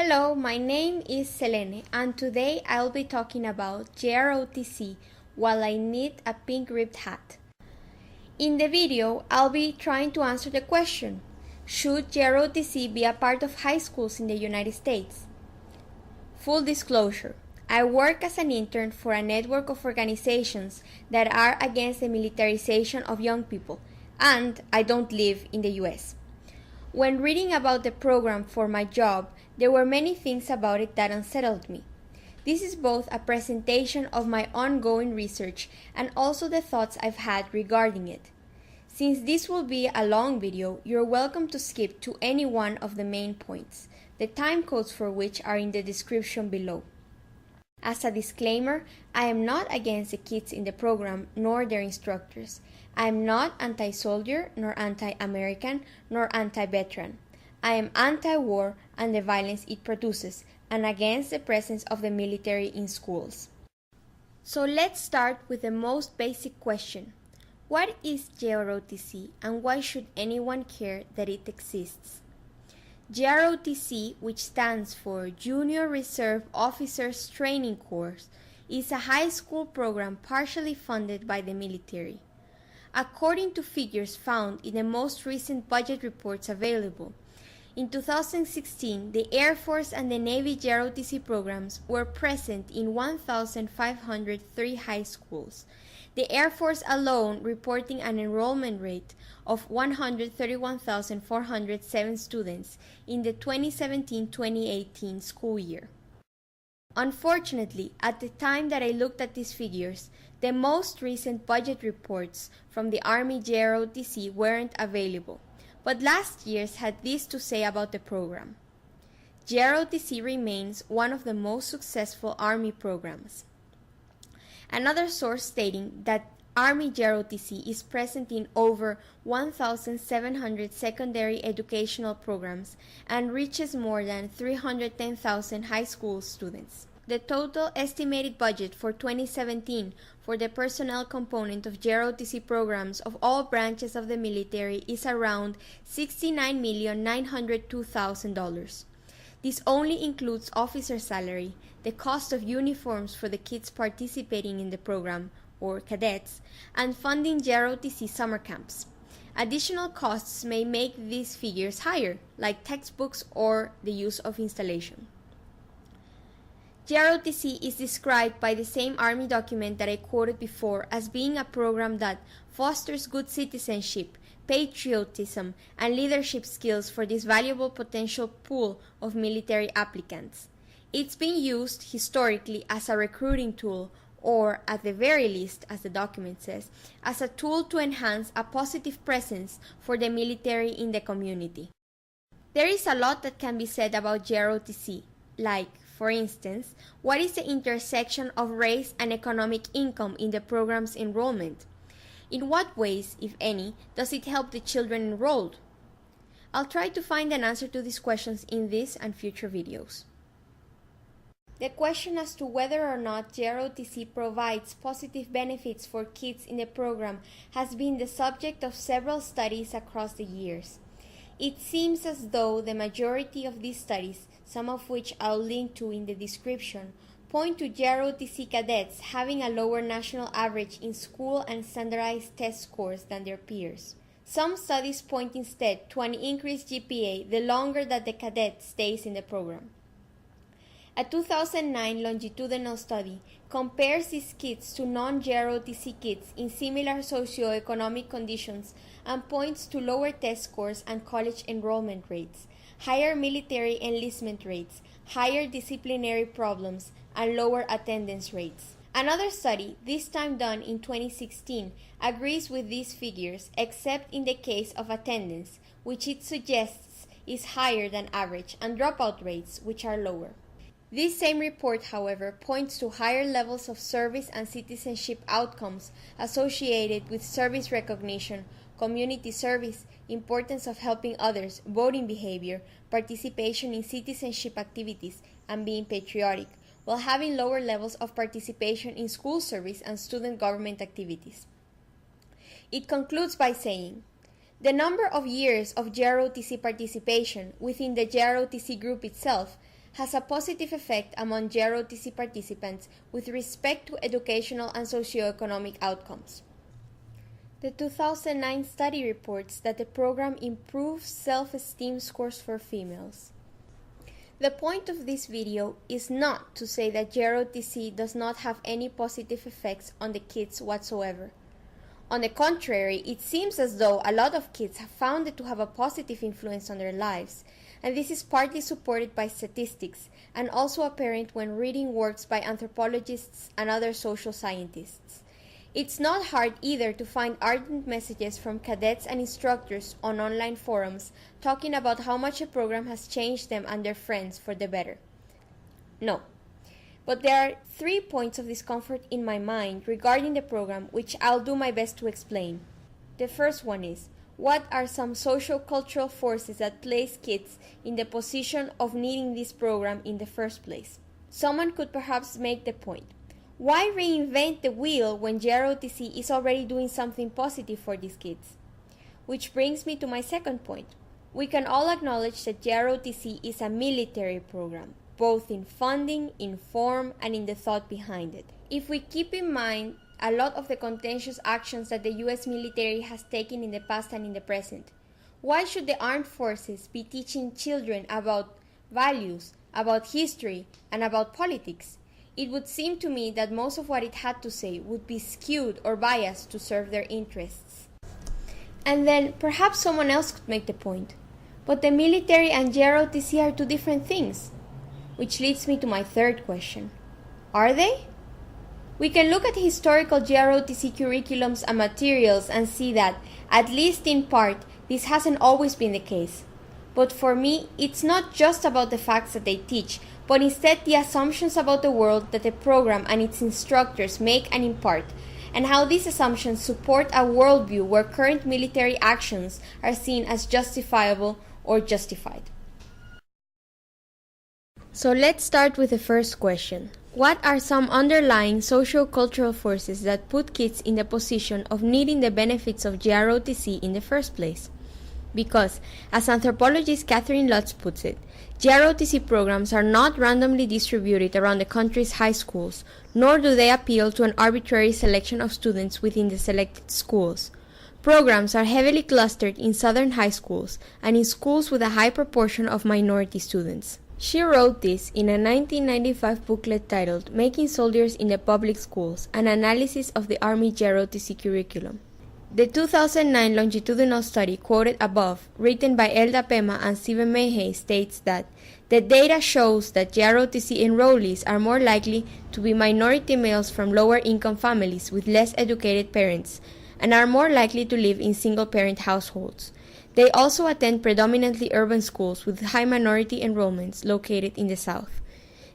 Hello, my name is Selene and today I'll be talking about JROTC while I knit a pink ribbed hat. In the video, I'll be trying to answer the question, should JROTC be a part of high schools in the United States? Full disclosure, I work as an intern for a network of organizations that are against the militarization of young people, and I don't live in the US. When reading about the program for my job, there were many things about it that unsettled me. This is both a presentation of my ongoing research and also the thoughts I've had regarding it. Since this will be a long video, you're welcome to skip to any one of the main points, the time codes for which are in the description below. As a disclaimer, I am not against the kids in the program nor their instructors. I am not anti-soldier, nor anti-American, nor anti-veteran. I am anti-war and the violence it produces, and against the presence of the military in schools. So let's start with the most basic question. What is JROTC and why should anyone care that it exists? JROTC, which stands for Junior Reserve Officers Training Course, is a high school program partially funded by the military. According to figures found in the most recent budget reports available, in 2016, the Air Force and the Navy JROTC programs were present in 1,503 high schools, the Air Force alone reporting an enrollment rate of 131,407 students in the 2017-2018 school year. Unfortunately, at the time that I looked at these figures, the most recent budget reports from the Army JROTC weren't available, but last year's had this to say about the program. JROTC remains one of the most successful Army programs. Another source stating that Army JROTC is present in over 1,700 secondary educational programs and reaches more than 310,000 high school students. The total estimated budget for 2017 for the personnel component of JROTC programs of all branches of the military is around $69,902,000. This only includes officer salary, the cost of uniforms for the kids participating in the program, or cadets, and funding JROTC summer camps. Additional costs may make these figures higher, like textbooks or the use of installation. JROTC is described by the same Army document that I quoted before as being a program that fosters good citizenship, patriotism, and leadership skills for this valuable potential pool of military applicants. It's been used historically as a recruiting tool, or at the very least, as the document says, as a tool to enhance a positive presence for the military in the community. There is a lot that can be said about JROTC, like, for instance, what is the intersection of race and economic income in the program's enrollment? In what ways, if any, does it help the children enrolled? I'll try to find an answer to these questions in this and future videos. The question as to whether or not JROTC provides positive benefits for kids in the program has been the subject of several studies across the years. It seems as though the majority of these studies, some of which I'll link to in the description, point to JROTC cadets having a lower national average in school and standardized test scores than their peers. Some studies point instead to an increased GPA the longer that the cadet stays in the program. A 2009 longitudinal study compares these kids to non-JROTC kids in similar socioeconomic conditions and points to lower test scores and college enrollment rates, higher military enlistment rates, higher disciplinary problems, and lower attendance rates. Another study, this time done in 2016, agrees with these figures except in the case of attendance, which it suggests is higher than average, and dropout rates, which are lower. This same report, however, points to higher levels of service and citizenship outcomes associated with service recognition, community service, importance of helping others, voting behavior, participation in citizenship activities, and being patriotic, while having lower levels of participation in school service and student government activities. It concludes by saying, the number of years of JROTC participation within the JROTC group itself has a positive effect among JROTC participants with respect to educational and socioeconomic outcomes. The 2009 study reports that the program improves self-esteem scores for females. The point of this video is not to say that JROTC does not have any positive effects on the kids whatsoever. On the contrary, it seems as though a lot of kids have found it to have a positive influence on their lives, and this is partly supported by statistics and also apparent when reading works by anthropologists and other social scientists. It's not hard either to find ardent messages from cadets and instructors on online forums talking about how much a program has changed them and their friends for the better. No. But there are 3 points of discomfort in my mind regarding the program which I'll do my best to explain. The first one is, what are some social-cultural forces that place kids in the position of needing this program in the first place? Someone could perhaps make the point, why reinvent the wheel when JROTC is already doing something positive for these kids? Which brings me to my second point. We can all acknowledge that JROTC is a military program, both in funding, in form, and in the thought behind it. If we keep in mind a lot of the contentious actions that the US military has taken in the past and in the present, why should the armed forces be teaching children about values, about history, and about politics? It would seem to me that most of what it had to say would be skewed or biased to serve their interests. And then perhaps someone else could make the point. But the military and JROTC are two different things. Which leads me to my third question. Are they? We can look at historical JROTC curriculums and materials and see that, at least in part, this hasn't always been the case. But for me, it's not just about the facts that they teach, but instead the assumptions about the world that the program and its instructors make and impart, and how these assumptions support a worldview where current military actions are seen as justifiable or justified. So let's start with the first question. What are some underlying socio-cultural forces that put kids in the position of needing the benefits of JROTC in the first place? Because, as anthropologist Catherine Lutz puts it, JROTC programs are not randomly distributed around the country's high schools, nor do they appeal to an arbitrary selection of students within the selected schools. Programs are heavily clustered in southern high schools and in schools with a high proportion of minority students. She wrote this in a 1995 booklet titled Making Soldiers in the Public Schools, an analysis of the Army JROTC curriculum. The 2009 longitudinal study quoted above, written by Elda, Pema, and Stephen Mehay, states that the data shows that JROTC enrollees are more likely to be minority males from lower-income families with less educated parents, and are more likely to live in single-parent households. They also attend predominantly urban schools with high minority enrollments located in the South.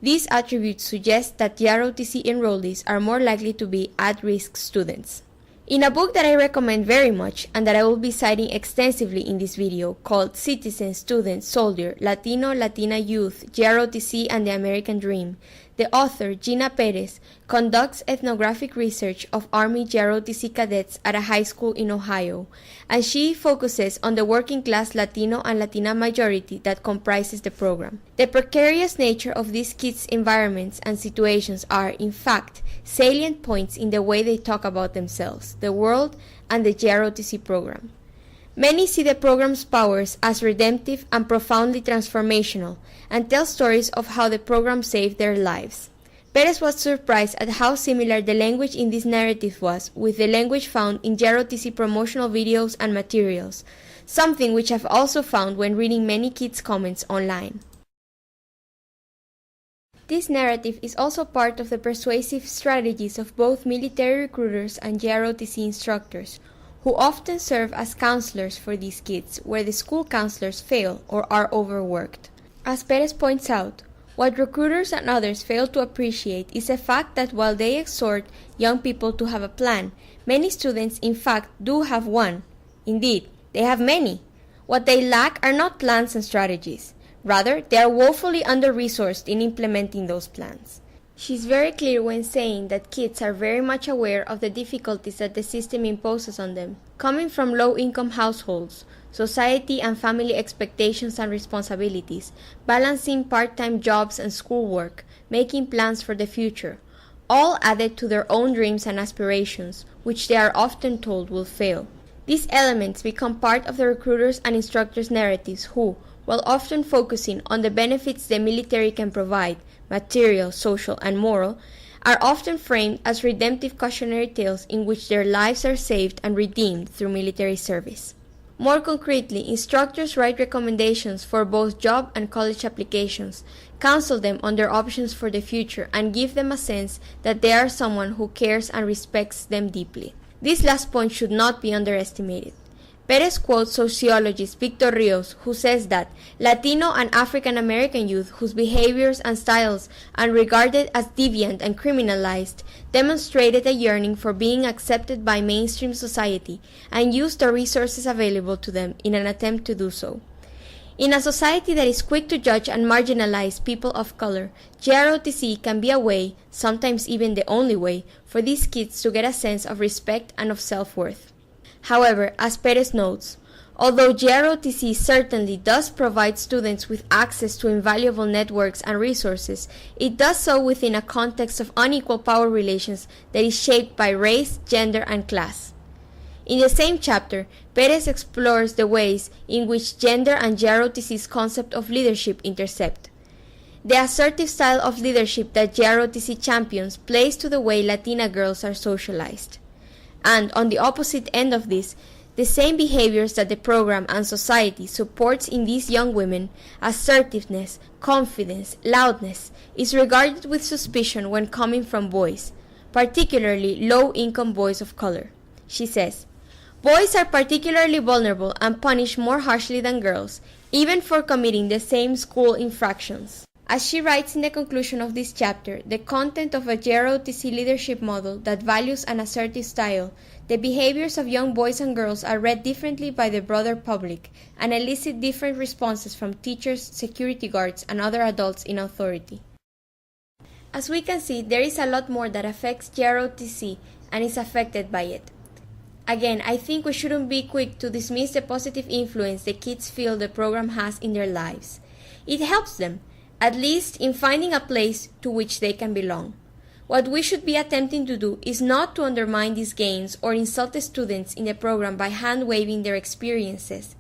These attributes suggest that JROTC enrollees are more likely to be at-risk students. In a book that I recommend very much and that I will be citing extensively in this video called Citizen, Student, Soldier, Latino, Latina Youth, JROTC and the American Dream, the author, Gina Perez, conducts ethnographic research of Army JROTC cadets at a high school in Ohio, and she focuses on the working-class Latino and Latina majority that comprises the program. The precarious nature of these kids' environments and situations are, in fact, salient points in the way they talk about themselves, the world, and the JROTC program. Many see the program's powers as redemptive and profoundly transformational, and tell stories of how the program saved their lives. Perez was surprised at how similar the language in this narrative was with the language found in JROTC promotional videos and materials, something which I've also found when reading many kids' comments online. This narrative is also part of the persuasive strategies of both military recruiters and JROTC instructors, who often serve as counselors for these kids where the school counselors fail or are overworked. As Perez points out, what recruiters and others fail to appreciate is the fact that while they exhort young people to have a plan, many students in fact do have one. Indeed, they have many. What they lack are not plans and strategies. Rather, they are woefully under-resourced in implementing those plans. She's very clear when saying that kids are very much aware of the difficulties that the system imposes on them, coming from low-income households, society and family expectations and responsibilities, balancing part-time jobs and schoolwork, making plans for the future, all added to their own dreams and aspirations, which they are often told will fail. These elements become part of the recruiters' and instructors' narratives who, while often focusing on the benefits the military can provide, material, social, and moral, are often framed as redemptive cautionary tales in which their lives are saved and redeemed through military service. More concretely, instructors write recommendations for both job and college applications, counsel them on their options for the future, and give them a sense that they are someone who cares and respects them deeply. This last point should not be underestimated. Perez quotes sociologist Victor Rios, who says that Latino and African American youth whose behaviors and styles are regarded as deviant and criminalized demonstrated a yearning for being accepted by mainstream society and used the resources available to them in an attempt to do so. In a society that is quick to judge and marginalize people of color, JROTC can be a way, sometimes even the only way, for these kids to get a sense of respect and of self-worth. However, as Perez notes, although JROTC certainly does provide students with access to invaluable networks and resources, it does so within a context of unequal power relations that is shaped by race, gender, and class. In the same chapter, Perez explores the ways in which gender and JROTC's concept of leadership intersect. The assertive style of leadership that JROTC champions plays to the way Latina girls are socialized. And on the opposite end of this, the same behaviors that the program and society supports in these young women, assertiveness, confidence, loudness, is regarded with suspicion when coming from boys, particularly low-income boys of color. She says, "Boys are particularly vulnerable and punished more harshly than girls, even for committing the same school infractions." As she writes in the conclusion of this chapter, the content of a JROTC leadership model that values an assertive style, the behaviors of young boys and girls are read differently by the broader public and elicit different responses from teachers, security guards, and other adults in authority. As we can see, there is a lot more that affects JROTC and is affected by it. Again, I think we shouldn't be quick to dismiss the positive influence the kids feel the program has in their lives. It helps them, at least in finding a place to which they can belong. What we should be attempting to do is not to undermine these gains or insult the students in the program by hand-waving their experiences.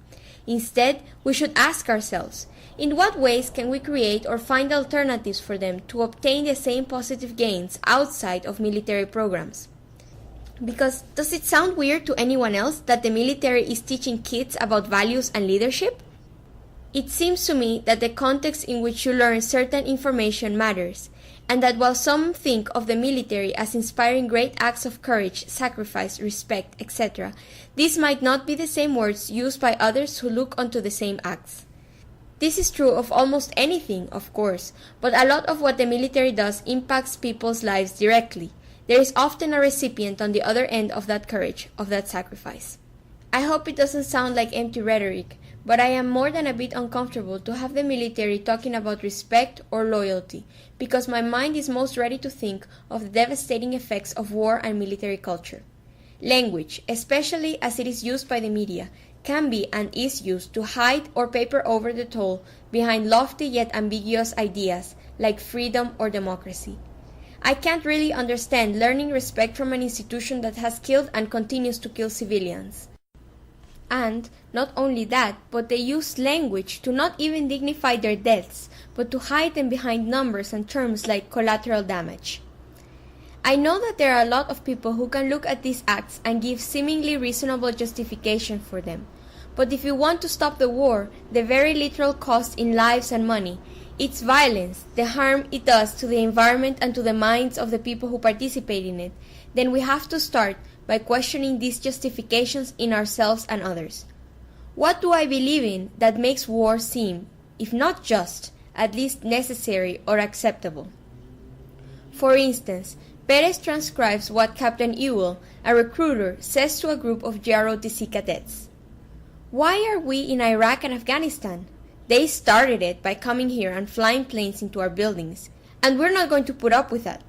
Instead, we should ask ourselves, in what ways can we create or find alternatives for them to obtain the same positive gains outside of military programs? Because does it sound weird to anyone else that the military is teaching kids about values and leadership? It seems to me that the context in which you learn certain information matters, and that while some think of the military as inspiring great acts of courage, sacrifice, respect, etc., these might not be the same words used by others who look onto the same acts. This is true of almost anything, of course, but a lot of what the military does impacts people's lives directly. There is often a recipient on the other end of that courage, of that sacrifice. I hope it doesn't sound like empty rhetoric, but I am more than a bit uncomfortable to have the military talking about respect or loyalty, because my mind is most ready to think of the devastating effects of war and military culture. Language, especially as it is used by the media, can be and is used to hide or paper over the toll behind lofty yet ambiguous ideas like freedom or democracy. I can't really understand learning respect from an institution that has killed and continues to kill civilians. And, not only that, but they use language to not even dignify their deaths, but to hide them behind numbers and terms like collateral damage. I know that there are a lot of people who can look at these acts and give seemingly reasonable justification for them. But if you want to stop the war, the very literal cost in lives and money, its violence, the harm it does to the environment and to the minds of the people who participate in it, then we have to start by questioning these justifications in ourselves and others. What do I believe in that makes war seem, if not just, at least necessary or acceptable? For instance, Perez transcribes what Captain Ewell, a recruiter, says to a group of JROTC cadets. "Why are we in Iraq and Afghanistan? They started it by coming here and flying planes into our buildings. And we're not going to put up with that.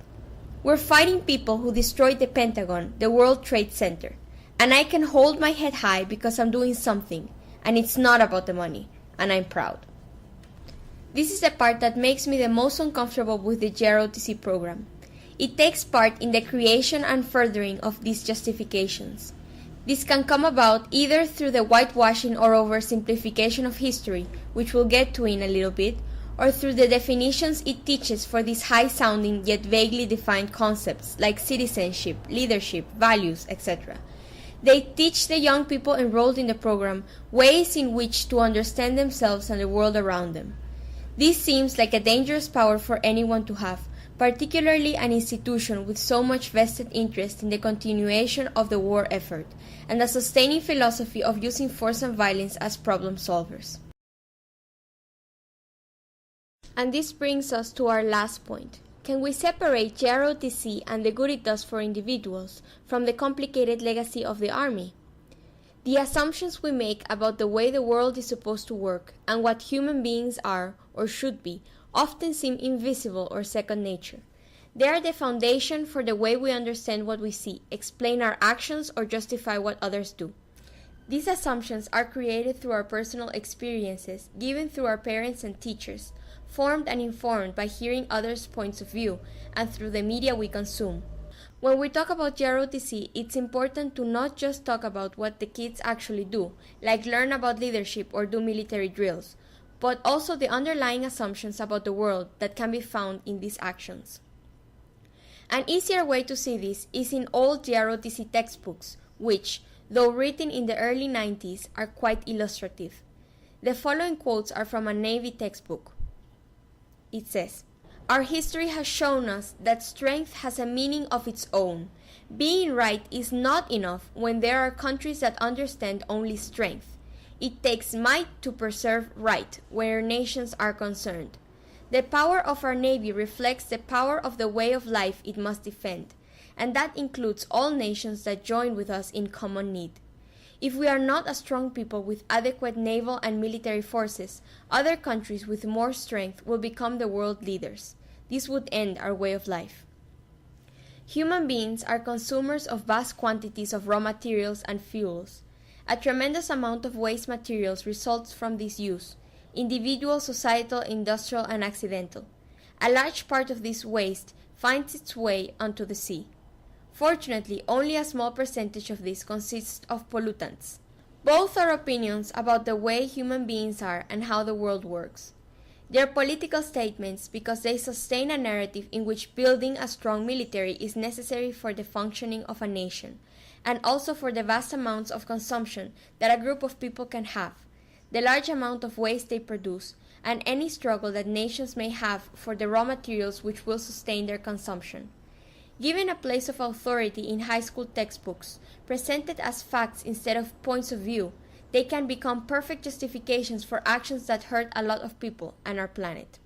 We're fighting people who destroyed the Pentagon, the World Trade Center. And I can hold my head high because I'm doing something, and it's not about the money, and I'm proud. This is the part that makes me the most uncomfortable with the JROTC program. It takes part in the creation and furthering of these justifications. This can come about either through the whitewashing or oversimplification of history, which we'll get to in a little bit, or through the definitions it teaches for these high-sounding yet vaguely defined concepts like citizenship, leadership, values, etc. They teach the young people enrolled in the program ways in which to understand themselves and the world around them. This seems like a dangerous power for anyone to have, particularly an institution with so much vested interest in the continuation of the war effort, and a sustaining philosophy of using force and violence as problem solvers. And this brings us to our last point. Can we separate JROTC and the good it does for individuals from the complicated legacy of the Army? The assumptions we make about the way the world is supposed to work and what human beings are, or should be, often seem invisible or second nature. They are the foundation for the way we understand what we see, explain our actions, or justify what others do. These assumptions are created through our personal experiences, given through our parents and teachers, formed and informed by hearing others' points of view, and through the media we consume. When we talk about JROTC, it's important to not just talk about what the kids actually do, like learn about leadership or do military drills, but also the underlying assumptions about the world that can be found in these actions. An easier way to see this is in old JROTC textbooks, which, though written in the early 90s, are quite illustrative. The following quotes are from a Navy textbook. It says, "Our history has shown us that strength has a meaning of its own. Being right is not enough when there are countries that understand only strength. It takes might to preserve right where nations are concerned. The power of our Navy reflects the power of the way of life it must defend, and that includes all nations that join with us in common need. If we are not a strong people with adequate naval and military forces, other countries with more strength will become the world leaders. This would end our way of life." Human beings are consumers of vast quantities of raw materials and fuels. A tremendous amount of waste materials results from this use, individual, societal, industrial, and accidental. A large part of this waste finds its way onto the sea. Fortunately, only a small percentage of this consists of pollutants. Both are opinions about the way human beings are and how the world works. They are political statements because they sustain a narrative in which building a strong military is necessary for the functioning of a nation, and also for the vast amounts of consumption that a group of people can have, the large amount of waste they produce, and any struggle that nations may have for the raw materials which will sustain their consumption. Given a place of authority in high school textbooks, presented as facts instead of points of view, they can become perfect justifications for actions that hurt a lot of people and our planet.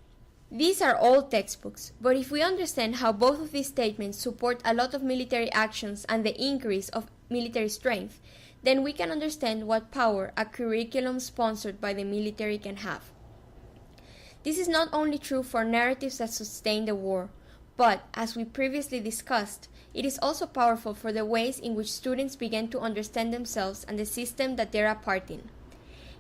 These are old textbooks, but if we understand how both of these statements support a lot of military actions and the increase of military strength, then we can understand what power a curriculum sponsored by the military can have. This is not only true for narratives that sustain the war, but, as we previously discussed, it is also powerful for the ways in which students begin to understand themselves and the system that they're a part in.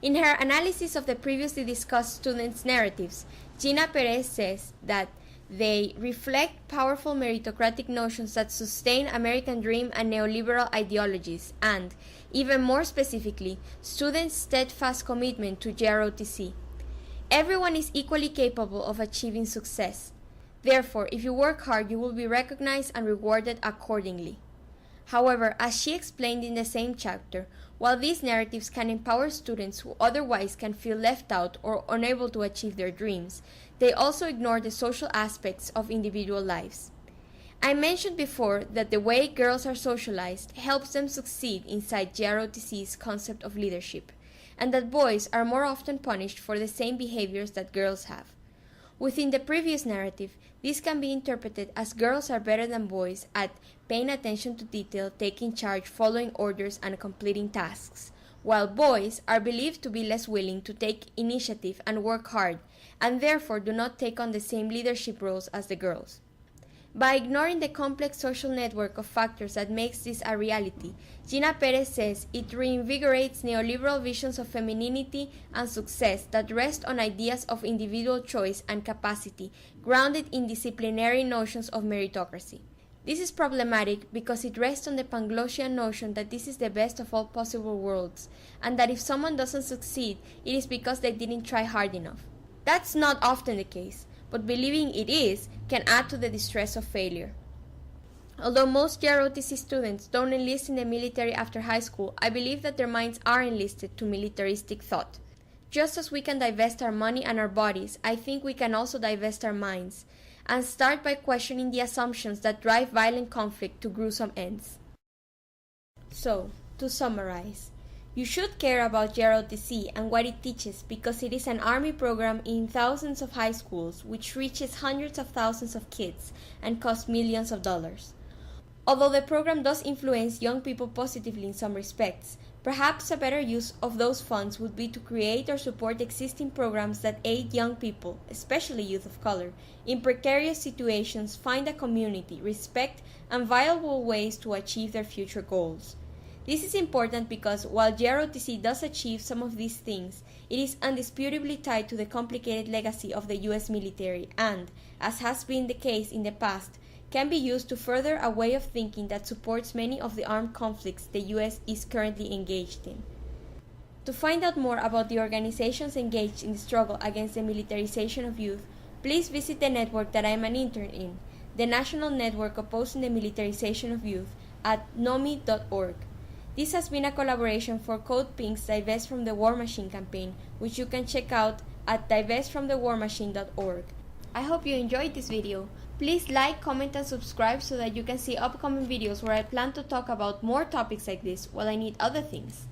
In her analysis of the previously discussed students' narratives, Gina Perez says that they reflect powerful meritocratic notions that sustain American dream and neoliberal ideologies and, even more specifically, students' steadfast commitment to JROTC. Everyone is equally capable of achieving success. Therefore, if you work hard, you will be recognized and rewarded accordingly. However, as she explained in the same chapter, while these narratives can empower students who otherwise can feel left out or unable to achieve their dreams, they also ignore the social aspects of individual lives. I mentioned before that the way girls are socialized helps them succeed inside JROTC's concept of leadership, and that boys are more often punished for the same behaviors that girls have. Within the previous narrative, this can be interpreted as girls are better than boys at paying attention to detail, taking charge, following orders, and completing tasks, while boys are believed to be less willing to take initiative and work hard, and therefore do not take on the same leadership roles as the girls. By ignoring the complex social network of factors that makes this a reality, Gina Perez says it reinvigorates neoliberal visions of femininity and success that rest on ideas of individual choice and capacity, grounded in disciplinary notions of meritocracy. This is problematic because it rests on the Panglossian notion that this is the best of all possible worlds, and that if someone doesn't succeed, it is because they didn't try hard enough. That's not often the case, but believing it is can add to the distress of failure. Although most JROTC students don't enlist in the military after high school, I believe that their minds are enlisted to militaristic thought. Just as we can divest our money and our bodies, I think we can also divest our minds, and start by questioning the assumptions that drive violent conflict to gruesome ends. So, to summarize, you should care about JROTC and what it teaches because it is an army program in thousands of high schools which reaches hundreds of thousands of kids and costs millions of dollars. Although the program does influence young people positively in some respects, perhaps a better use of those funds would be to create or support existing programs that aid young people, especially youth of color, in precarious situations find a community, respect, and viable ways to achieve their future goals. This is important because while JROTC does achieve some of these things, it is undisputably tied to the complicated legacy of the U.S. military and, as has been the case in the past, can be used to further a way of thinking that supports many of the armed conflicts the U.S. is currently engaged in. To find out more about the organizations engaged in the struggle against the militarization of youth, please visit the network that I am an intern in, the National Network Opposing the Militarization of Youth, at nomi.org. This has been a collaboration for Code Pink's Divest from the War Machine campaign, which you can check out at divestfromthewarmachine.org. I hope you enjoyed this video. Please like, comment, and subscribe so that you can see upcoming videos where I plan to talk about more topics like this while I need other things.